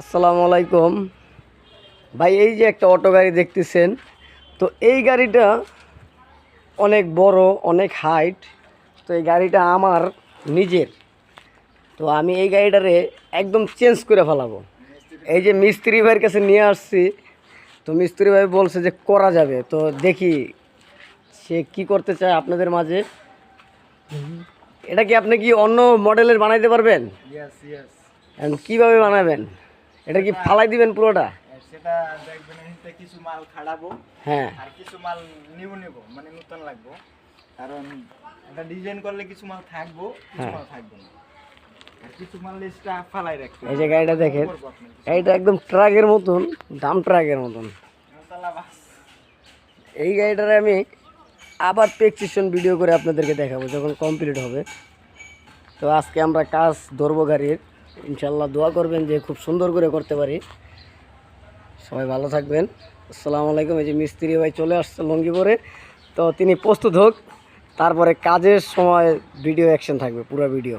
আসসালামু আলাইকুম ভাই। এই যে একটা অটো গাড়ি দেখতেছেন, তো এই গাড়িটা অনেক বড়, অনেক হাইট। তো এই গাড়িটা আমার নিজের। তো আমি এই গাড়িটারে একদম চেঞ্জ করে ফেলাবো। এই যে মিস্ত্রি ভাইয়ের কাছে নিয়ে আসছি, তো মিস্ত্রি ভাই বলছে যে করা যাবে। তো দেখি সে কি করতে চায় আপনাদের মাঝে। এটা কি আপনি কি অন্য মডেলের বানাইতে পারবেন? ইয়েস ইয়েস And কিভাবে বানাবেন? এটা কি ফালাই দিবেন পুরোটা? সেটা দেখবেন এতে কিছু মাল খাড়াবো হ্যাঁ, আর কিছু মাল নিব মানে নতুন লাগবো। কারণ এটা ডিজাইন করলে কিছু মাল থাকবো, কিছু মাল থাকবে না। আর কিছু মাল লিস্টটা ফালাই রাখতে এই যে গাড়িটা দেখেন, গাড়িটা একদম ট্রাকের মতন, ডাম ট্রাকের মতন। এই গাড়িটারে আমি আবার প্রেসক্রিপশন ভিডিও করে আপনাদেরকে দেখাবো যখন কমপ্লিট হবে। তো আজকে আমরা কাজ ধরবো গাড়ির, ইনশাল্লাহ দোয়া করবেন যে খুব সুন্দর করে করতে পারি। সবাই ভালো থাকবেন। আসসালামু আলাইকুম। এই যে মিস্ত্রি ভাই চলে আসছে লঙ্গি পরে, তো তিনি প্রস্তুত হোক, তারপরে কাজের সময় ভিডিও অ্যাকশন থাকবে, পুরো ভিডিও।